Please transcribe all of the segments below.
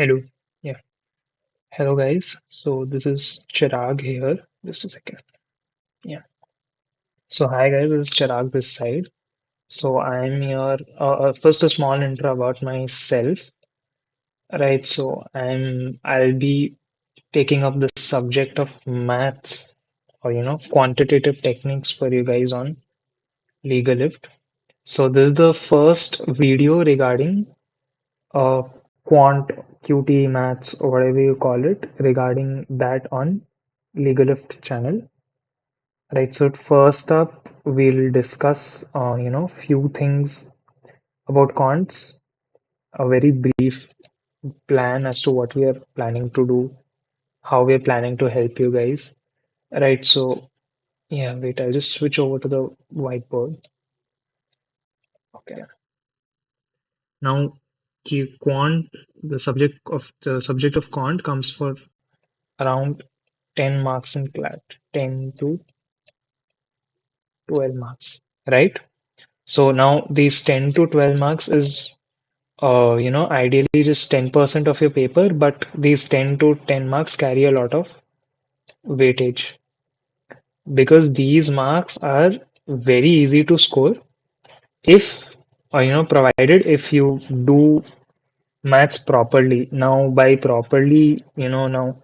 Hello. Yeah. Hello, guys. So this is Chirag here. Just a second. Yeah. So hi, guys. This is Chirag this side. So I'm your first a small intro about myself, right? So I'll be taking up the subject of maths or quantitative techniques for you guys on LegaLift. So this is the first video regarding uh quant QT maths or whatever you call it regarding that on LegaLift channel. Right, so first up, we'll discuss, few things about quants, a very brief plan as to what we are planning to do, how we are planning to help you guys. Right, so yeah, wait, I'll just switch over to the whiteboard. Okay. Now, quant, the subject of quant comes for around 10 marks in CLAT, 10 to 12 marks, right? So now these 10 to 12 marks is ideally just 10% of your paper, but these 10 to 10 marks carry a lot of weightage because these marks are very easy to score if, provided if you do maths properly. Now, by properly, now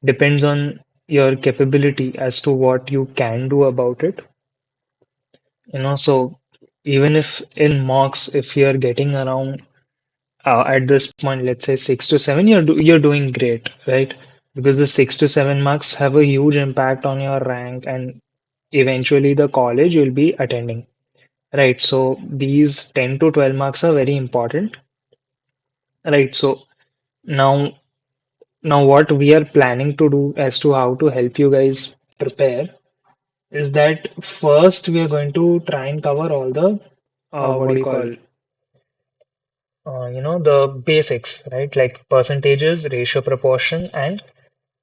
depends on your capability as to what you can do about it. So even if in mocks, if you're getting around at this point, let's say 6 to 7, you're doing great, right? Because the 6 to 7 marks have a huge impact on your rank and eventually the college you'll be attending, right? So these 10 to 12 marks are very important, right? So now, now what we are planning to do as to how to help you guys prepare is that first we are going to try and cover all the what do you call the basics, right? Like percentages, ratio proportion, and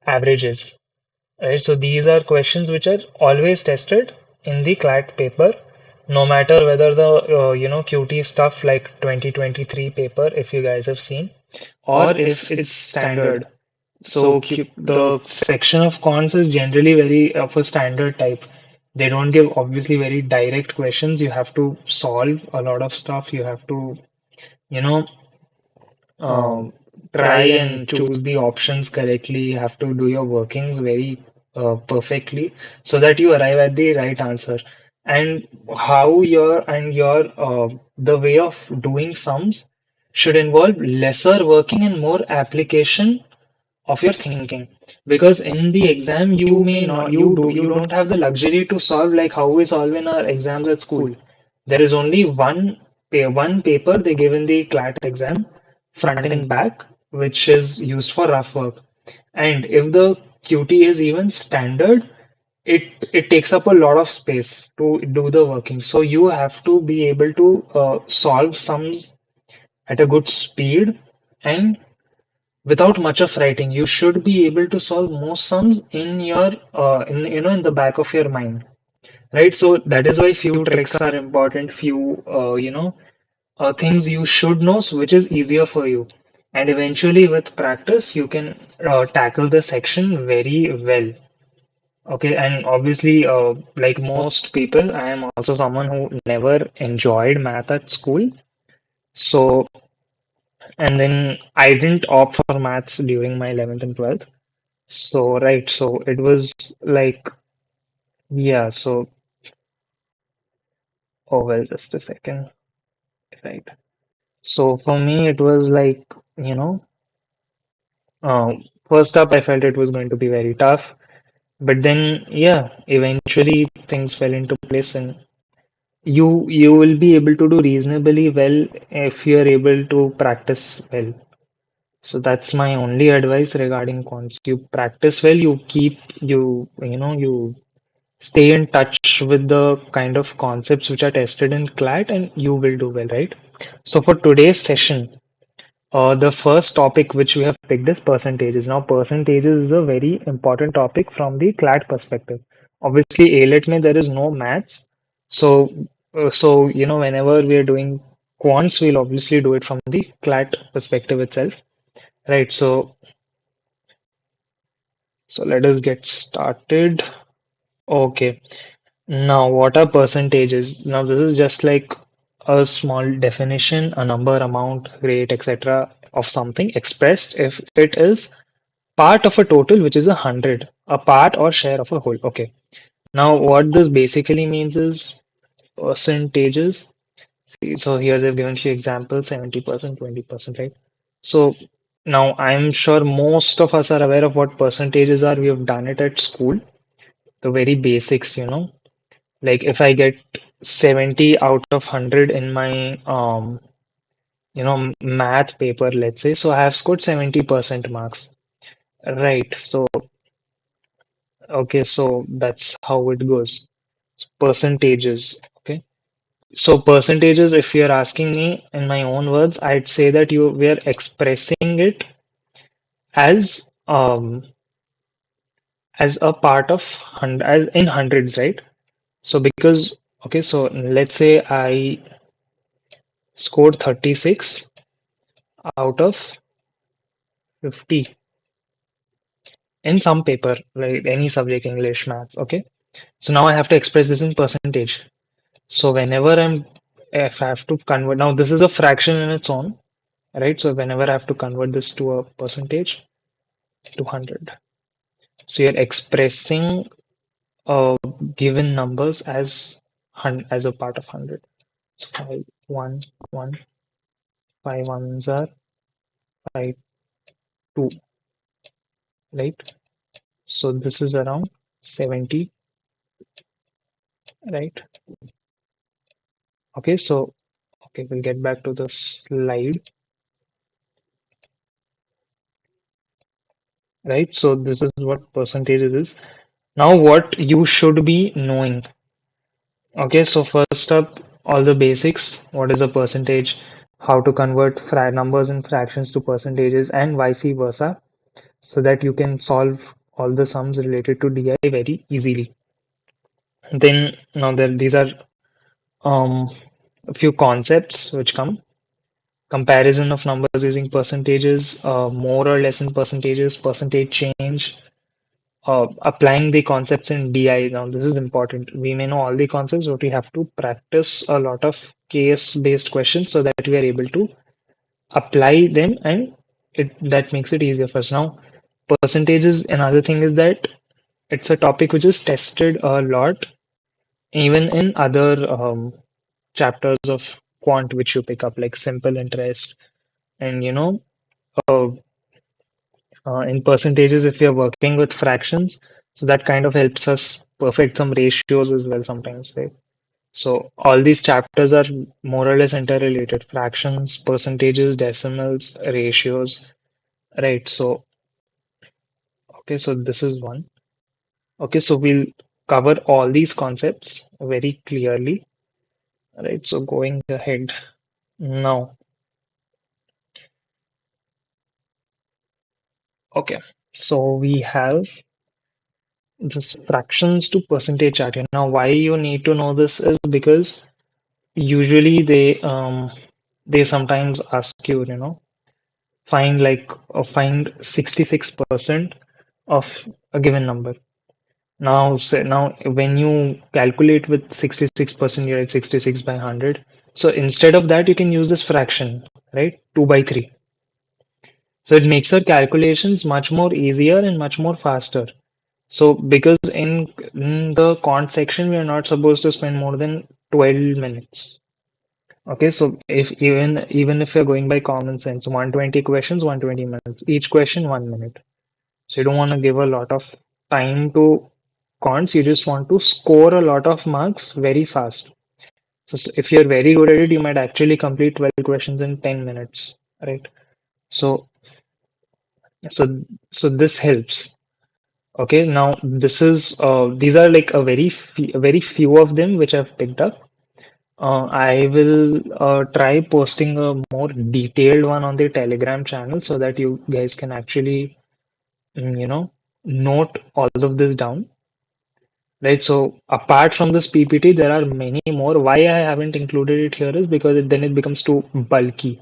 averages, right? So these are questions which are always tested in the CLAT paper, no matter whether the QT stuff like 2023 paper, if you guys have seen, or if it's standard. So the section of cons is generally very of a standard type. They don't give obviously very direct questions. You have to solve a lot of stuff. You have to, you know, um, try and choose the options correctly. You have to do your workings very perfectly so that you arrive at the right answer. And how your the way of doing sums should involve lesser working and more application of your thinking. Because in the exam you may not you don't have the luxury to solve like how we solve in our exams at school. There is only one paper they give in the CLAT exam, front and back, which is used for rough work. And if the QT is even standard, it takes up a lot of space to do the working. So you have to be able to solve sums at a good speed and without much of writing. You should be able to solve most sums in your in the back of your mind, right? So that is why few tricks are important, few things you should know, which is easier for you. And eventually, with practice, you can tackle the section very well. Okay, and obviously, like most people, I am also someone who never enjoyed math at school. So, and then I didn't opt for maths during my 11th and 12th. So, right, so it was like, yeah, so, oh, well, just a second, right. So for me, it was like, you know, first up, I felt it was going to be very tough. But then, yeah, eventually things fell into place, and you will be able to do reasonably well if you're able to practice well. So that's my only advice regarding cons. You practice well, you stay in touch with the kind of concepts which are tested in CLAT, and you will do well, right? So for today's session, the first topic which we have picked is percentages. Now, percentages is a very important topic from the CLAT perspective. Obviously, AILET mein there is no maths, so whenever we are doing quants, we'll obviously do it from the CLAT perspective itself. Right, so let us get started. Okay, now what are percentages? Now this is just like a small definition, a number, amount, rate, etc. of something expressed if it is part of a total which is 100, a part or share of a whole. Okay, now what this basically means is percentages. See, so here they've given you examples, 70%, 20%, right? So now I'm sure most of us are aware of what percentages are. We have done it at school, the very basics, like if I get 70 out of 100 in my math paper, let's say, so I have scored 70% marks. Right. So okay, so that's how it goes. Percentages. Okay. So percentages, if you're asking me in my own words, I'd say that we are expressing it as as a part of as in hundreds, right? So because okay, so let's say I scored 36 out of 50 in some paper, like any subject, English, maths. Okay, so now I have to express this in percentage. So if I have to convert, now this is a fraction in its own, right? So whenever I have to convert this to a percentage, 200. So you're expressing given numbers as as a part of 100. So 5, 1, 1, 5 ones are 5, 2, right? So this is around 70, right? Okay, so okay, we'll get back to the slide, right? So this is what percentage is. Now what you should be knowing. Okay, so first up, all the basics. What is a percentage? How to convert numbers and fractions to percentages and vice versa, so that you can solve all the sums related to DI very easily. Then now these are um, a few concepts which come. Comparison of numbers using percentages, more or less in percentages, percentage change, applying the concepts in DI. Now, this is important. We may know all the concepts, but we have to practice a lot of case-based questions so that we are able to apply them, and that makes it easier for us. Now, percentages, another thing is that it's a topic which is tested a lot, even in other chapters of quant which you pick up, like simple interest, and uh, in percentages if you're working with fractions. So that kind of helps us perfect some ratios as well sometimes, right? So all these chapters are more or less interrelated. Fractions, percentages, decimals, ratios, right? So, okay, so this is one. Okay, so we'll cover all these concepts very clearly, right? So going ahead now. Okay, so we have this fractions to percentage chart here. Now, why you need to know this is because usually they sometimes ask you, find 66% of a given number. Now when you calculate with 66%, you're at 66 by 100. So instead of that, you can use this fraction, right? 2 by 3. So it makes our calculations much more easier and much more faster. So because in the quant section, we are not supposed to spend more than 12 minutes. Okay, so if even if you're going by common sense, 120 questions, 120 minutes. Each question 1 minute. So you don't want to give a lot of time to cons. You just want to score a lot of marks very fast. So if you're very good at it, you might actually complete 12 questions in 10 minutes, right? So so so this helps. Okay, now these are like a very few of them which I've picked up. I will try posting a more detailed one on the Telegram channel so that you guys can actually, note all of this down. Right. So apart from this PPT, there are many more. Why I haven't included it here is because then it becomes too bulky.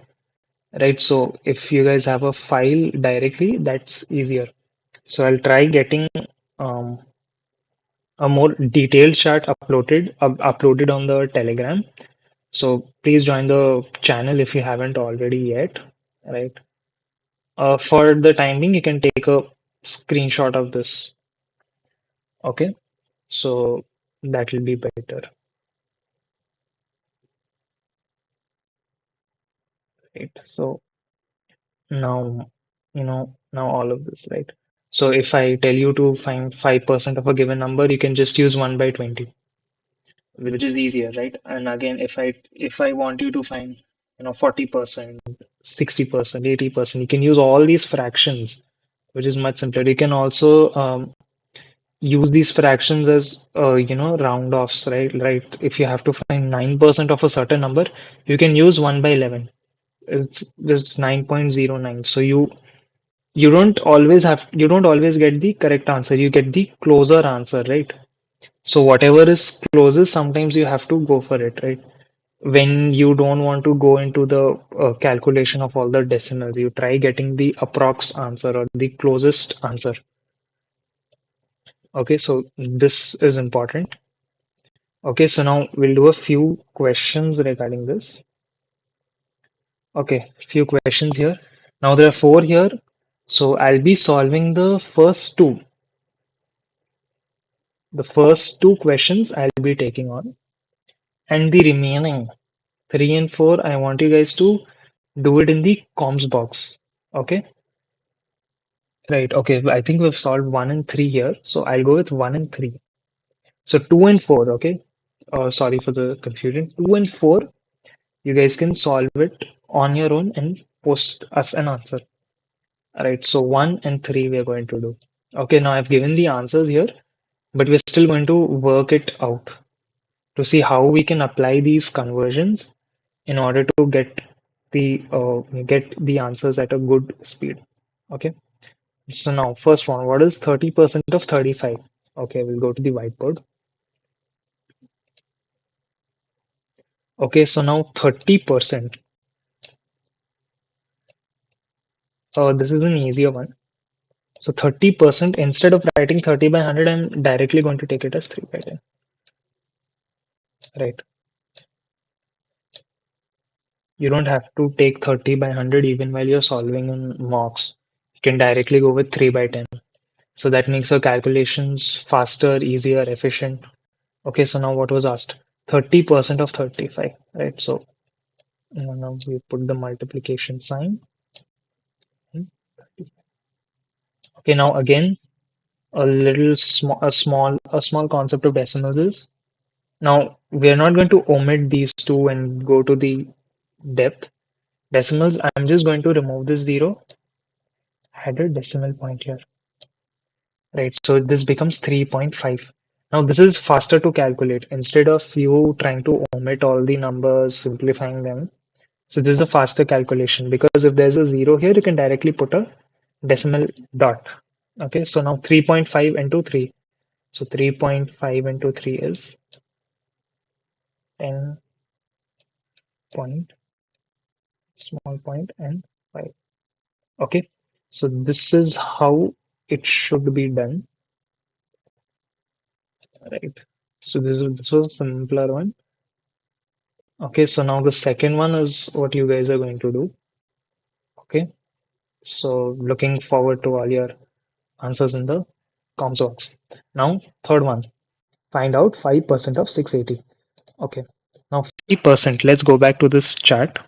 right? So if you guys have a file directly, that's easier. So I'll try getting um, a more detailed chart uploaded on the Telegram. So please join the channel if you haven't already yet, right? For the time being, you can take a screenshot of this. Okay, so that will be better, right? So now, now all of this, right? So if I tell you to find 5% of a given number, you can just use 1 by 20, which is easier, right? And again, if I want you to find, 40%, 60%, 80%, you can use all these fractions, which is much simpler. You can also use these fractions as round offs, right? If you have to find 9% of a certain number, you can use 1 by 11. It's just 9.09. So you don't always get the correct answer. You get the closer answer, right? So whatever is closest, sometimes you have to go for it, right? When you don't want to go into the calculation of all the decimals, you try getting the approx answer or the closest answer. Okay, so this is important. Okay, so now we'll do a few questions regarding this. Okay, few questions here. Now there are four here. So I'll be solving the first two. The first two questions I'll be taking on. And the remaining three and four, I want you guys to do it in the comms box. Okay? Right. Okay. I think we've solved one and three here. So I'll go with one and three. So two and four. Okay. Sorry for the confusion. Two and four, you guys can solve it on your own and post us an answer. All right. So one and three we are going to do. Okay. Now I've given the answers here, but we're still going to work it out to see how we can apply these conversions in order to get the answers at a good speed. Okay. So now first one, what is 30% of 35? Okay, we'll go to the whiteboard. Okay, so now 30%. This is an easier one. So 30%, instead of writing 30 by 100, I'm directly going to take it as 3 by 10. Right. You don't have to take 30 by 100 even while you're solving in mocks. You can directly go with 3 by 10. So that makes your calculations faster, easier, efficient. Okay, so now what was asked? 30% of 35, right? So now we put the multiplication sign. Okay, now again, a small concept of decimals is, now we are not going to omit these two and go to the depth. Decimals, I'm just going to remove this zero, add a decimal point here, right? So this becomes 3.5. Now this is faster to calculate instead of you trying to omit all the numbers, simplifying them. So this is a faster calculation because if there's a zero here, you can directly put a decimal dot. Okay, so now 3.5 into 3. So 3.5 into 3 is 10 point, small point, and 5. Okay, so this is how it should be done, right? So this was a simpler one. Okay, so now the second one is what you guys are going to do. Okay, so looking forward to all your answers in the comms box. Now, third one, find out 5% of 680. Okay, now 50%, let's go back to this chart.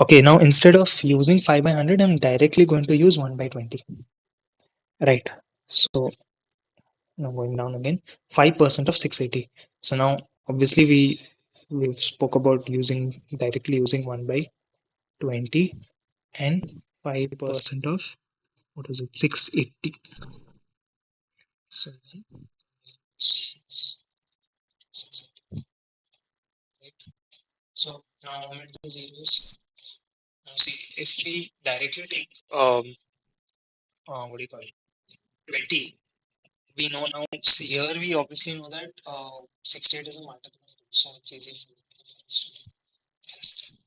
Okay, now instead of using 5 by 100, I'm directly going to use 1 by 20. Right. So now going down again, 5% of 680. So now obviously we've spoke about directly using 1 by 20 and 5% of what is it, 680. So then 680, right? So now omit the zeros. Now see, if we directly take what do you call it, 20, we know now, see, here we obviously know that 68 is a multiple of 2, so it's easy for us to consider.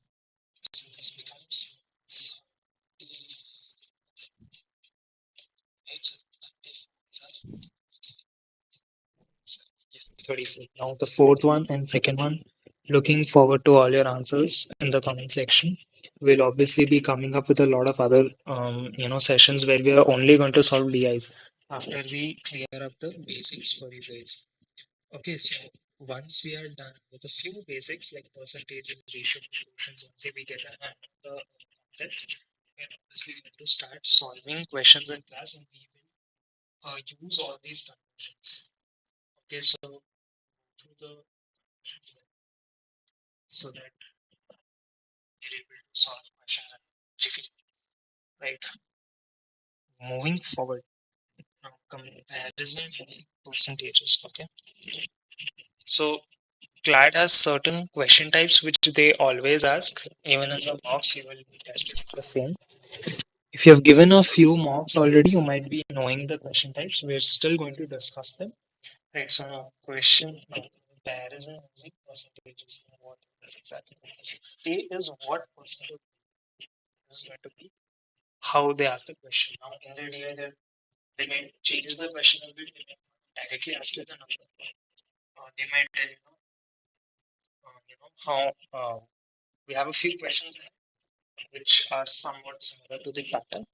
34. Now the fourth one and second one. Looking forward to all your answers in the comment section. We'll obviously be coming up with a lot of other sessions where we are only going to solve DIs after we clear up the basics for you guys. Okay, so once we are done with a few basics like percentages, ratio, proportions, once we get a hand on the concepts, we're obviously going to start solving questions in class and we will use all these conversions. Okay, so through the conversions so that we're able to solve questions in jiffy. Right. Moving forward, now comparison using percentages. Okay, so CLAT has certain question types which they always ask. Even in the mocks, you will be tested the same. If you have given a few mocks already, you might be knowing the question types. We're still going to discuss them. Right. So now question comparison using percentages. What is exactly? A is what percentage is going to be how they ask the question. Now in the DI, they may change the question a bit. They may directly ask you the number. They might tell how we have a few questions which are somewhat similar to the pattern.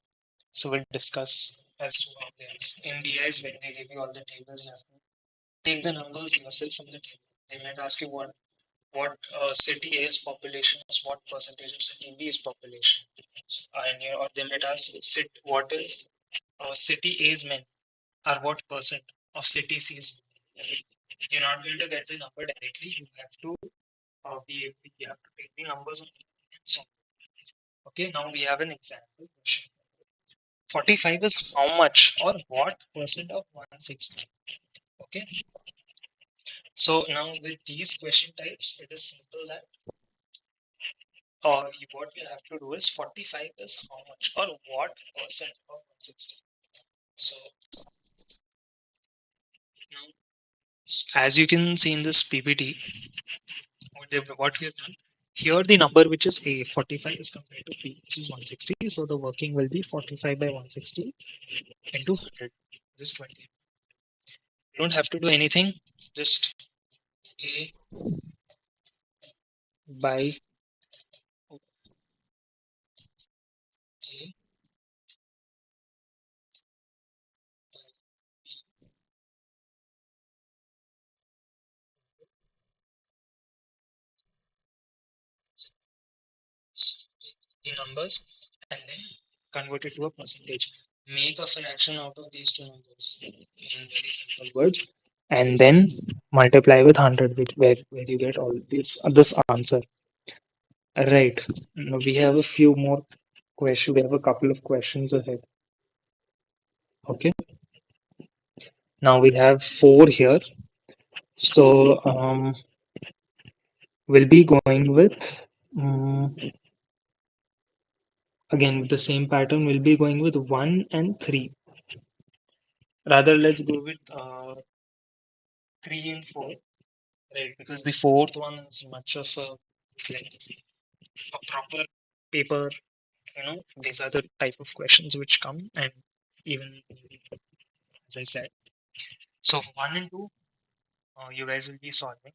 So we'll discuss as to how they ask. In DIs, when they give you all the tables, you have to take the numbers yourself from the table. They might ask you what city A's population is, what percentage of city B's population, and or they might ask what is city A's men are what percent of city C's. You're not going to get the number directly. You have to you have to take the numbers on and so on. Okay, now we have an example question. 45 is how much or what percent of 160? Okay, so now with these question types, it is simple that what you have to do is 45 is how much or what percent of 160. So now, as you can see in this PPT, what we have done here, the number which is A 45 is compared to P, which is 160. So the working will be 45 by 160 into 100, which is 20. You don't have to do anything, just A by A. So take the numbers and then convert it to a percentage. Make a fraction out of these two numbers in very simple words, and then multiply with 100, where you get all this answer. Right. Now we have a few more questions. We have a couple of questions ahead. Okay. Now we have four here. So we'll be going with again the same pattern. We'll be going with 1 and 3. Rather, let's go with 3 and 4, right? Because the fourth one is much of it's like a proper paper. These are the type of questions which come, and even as I said. So 1 and 2, you guys will be solving.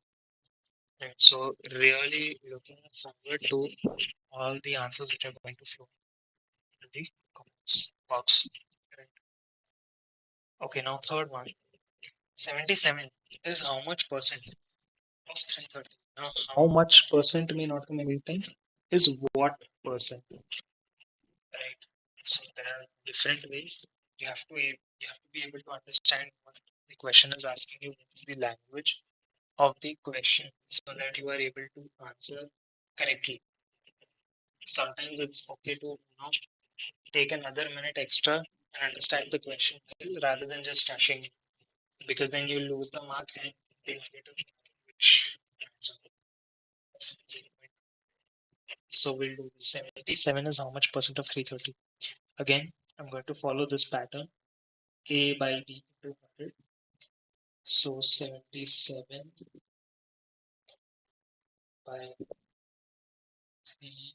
Right. So really looking forward to all the answers which are going to flow into the comments box. Right. Okay, now third one. 77 is how much percent of 330? Now, how much percent may not come every time is what percent, right? So there are different ways. You have to be able to understand what the question is asking you, what is the language of the question, so that you are able to answer correctly. Sometimes it's okay to take another minute extra and understand the question well, rather than just rushing it, because then you lose the mark and the negative mark, which so we'll do 77 is how much percent of 330. Again, I'm going to follow this pattern. A by B into 100. So 77 by 330.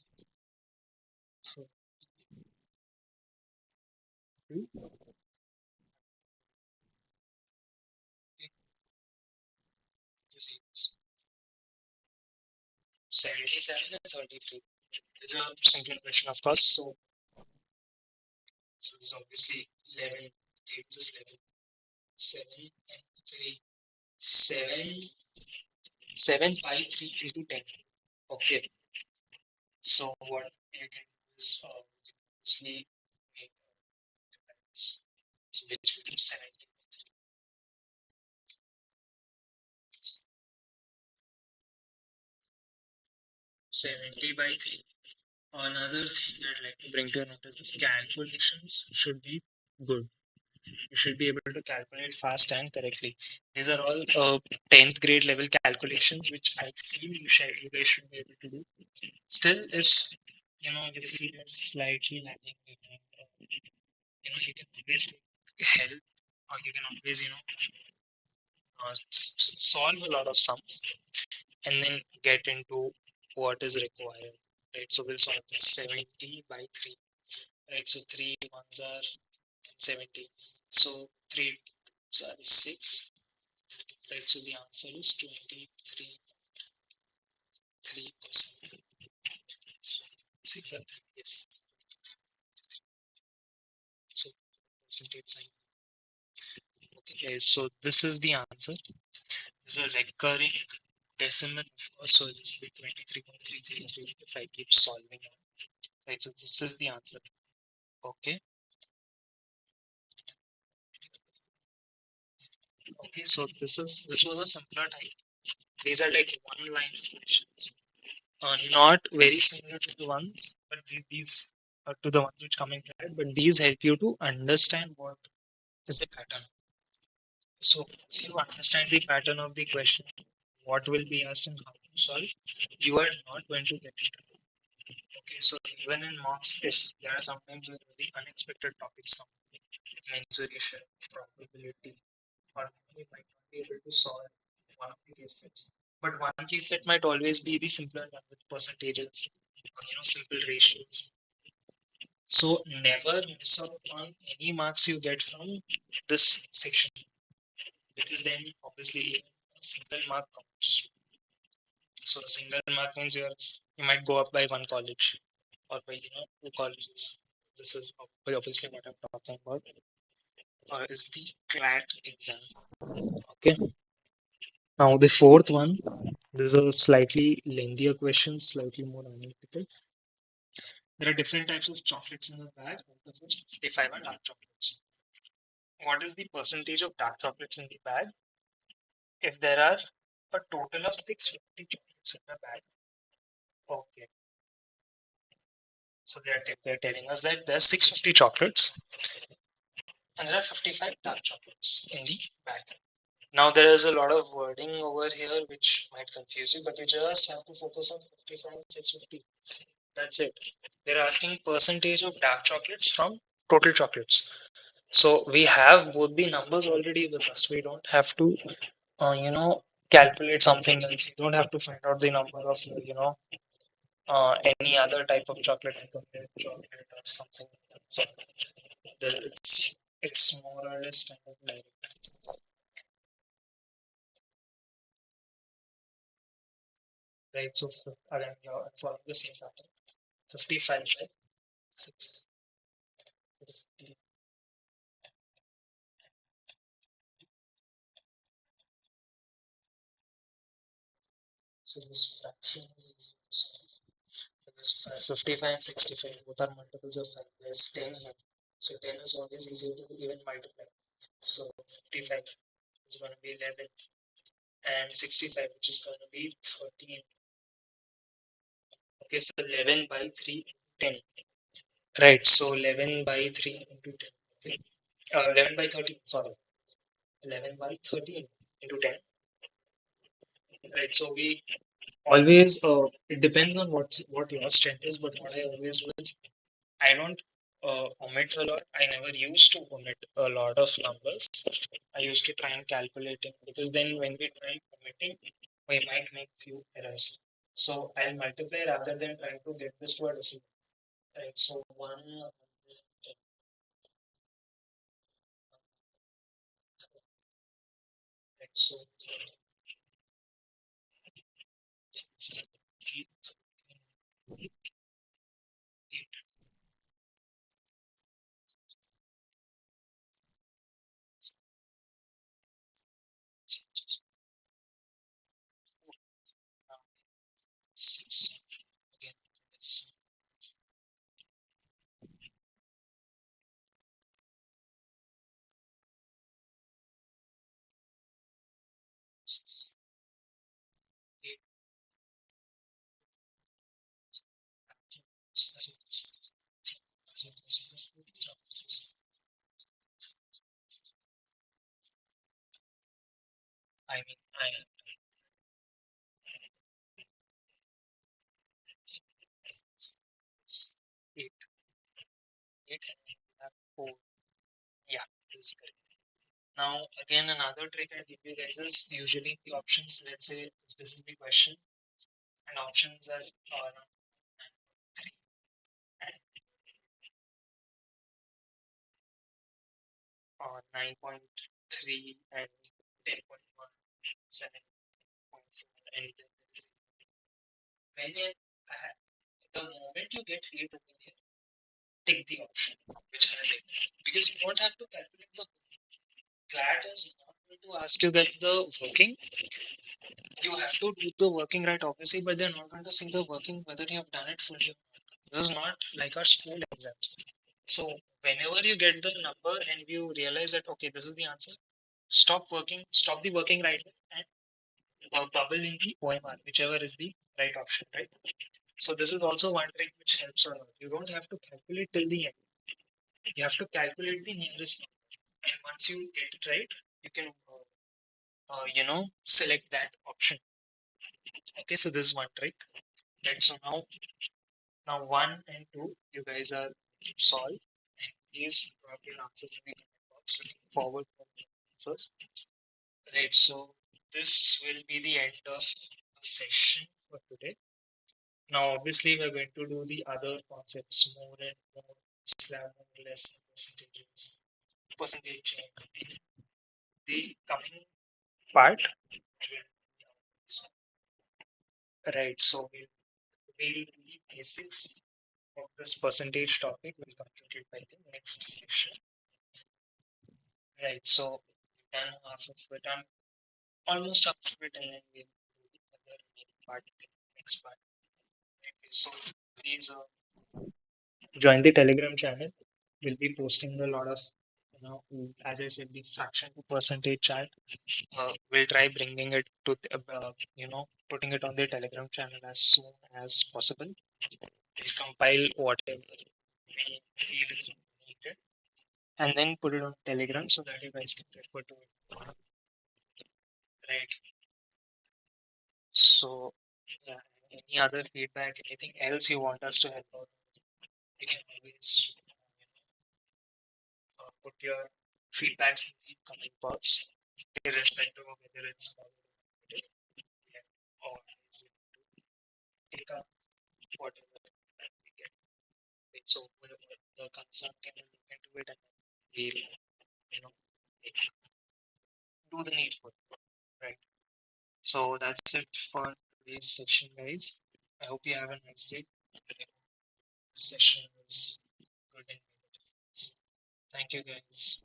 77 and 33. It's a simple question, of course. So it's obviously 11 tables of 11. 7 and 3. 7, 7 by 3 into 10. Okay. So what you can do is obviously make this. So which becomes 70 by 3. Another thing I'd like to bring to your notice is calculations should be good. You should be able to calculate fast and correctly. These are all 10th grade level calculations, which I feel you guys should be able to do. Still, if you feel you're slightly lagging behind, you can always take help, or you can always solve a lot of sums and then get into what is required. Right, so we'll solve this 70 by 3. Right, so 3 ones are 70. So 3 are 6. Right, so the answer is 23.3%. 6 are 3, yes. So percentage sign. Okay, so this is the answer. This is a recurring decimal, of course, so this will be 23.33 if I keep solving it. Right, so this is the answer. Okay. Okay, so this was a simpler type. These are like one line questions. Not very similar to the ones, but these are to the ones which come in CLAT, but these help you to understand what is the pattern. So once you understand the pattern of the question, what will be asked and how to solve, you are not going to get it. Okay, so even in mocks, if there are sometimes very unexpected topics come, mensuration, probability, or you might not be able to solve one of the case sets. But one case set might always be the simpler one with percentages, or, simple ratios. So never miss out on any marks you get from this section, because then obviously even a single mark counts. So a single mark means you might go up by one college or by two colleges. This is obviously what I'm talking about. Is the CLAT exam. Okay. Now the fourth one. This is a slightly lengthier question, slightly more analytical. There are different types of chocolates in the bag, out of which 55 are dark chocolates. What is the percentage of dark chocolates in the bag if there are a total of 650 chocolates in the bag? Okay, so they're telling us that there are 650 chocolates and there are 55 dark chocolates in the bag. Now there is a lot of wording over here which might confuse you, but you just have to focus on 55 and 650. That's it. They're asking percentage of dark chocolates from total chocolates. So we have both the numbers already with us. We don't have to, calculate something else. You don't have to find out the number of, any other type of chocolate, like a milk chocolate or something like that. So it's more or less kind of direct. Right? So again, you're following the same pattern. 55 by 6. 50. So this fraction is easy to solve. So this 55 and 65 both are multiples of 5. There's 10 here. So 10 is always easier to even multiply. So 55 is going to be 11 and 65 which is going to be 13. Okay, so 11 by 3 10. Right, so 11 by 3 into 10. Okay. 11 by 13, sorry. 11 by 13 into 10. Right, so we always, it depends on what your strength is, but what I always do is I don't omit a lot. I never used to omit a lot of numbers. I used to try and calculate it, because then when we try omitting, we might make few errors. So I'll multiply rather than trying to get this to a decimal. Right, so 1, right, so Now, again, another trick I give you guys is usually the options. Let's say if this is the question, and options are around 3 and 9.3 and 10.1, 7.4, and then there is when the moment you get hit over here, take the option which has it because you don't have to calculate the CLAT is not going to ask you guys the working. You have to do the working right, obviously, but they're not going to see the working whether you have done it fully or not. This is not like our school exams. So whenever you get the number and you realize that okay, this is the answer, stop working, stop the working right and bubble in the OMR, whichever is the right option, right? So this is also one trick which helps a lot. You don't have to calculate till the end. You have to calculate the nearest number. And once you get it right, you can select that option. Okay, so this is one trick. Right. So now one and two, you guys are solved. Please drop your answers in the comment box. Looking forward for the answers. Right. So this will be the end of the session for today. Now, obviously, we're going to do the other concepts more and more, slab more, less percentages, percentage change. In the coming part, right? So we'll do the basics of this percentage topic. Will complete it by the next section. Right. So we've done half of it. I'm almost up to it, and then we'll do the other remaining part in the next part. Okay, so please join the Telegram channel. We'll be posting a lot of, as I said, the fraction to percentage chart. We'll try bringing it to, putting it on the Telegram channel as soon as possible. We'll compile whatever we feel is needed and then put it on Telegram so that you guys can refer to it. Right. So, yeah, any other feedback, anything else you want us to help out, you can always put your feedbacks in the comment box, irrespective of whether it's positive or negative. We are always take up whatever that we get. Right? So, whatever the concern can look into it and we'll, like, do the needful. Right. So, that's it for today's session, guys. I hope you have a nice day. The session was good and made a difference. Thank you, guys.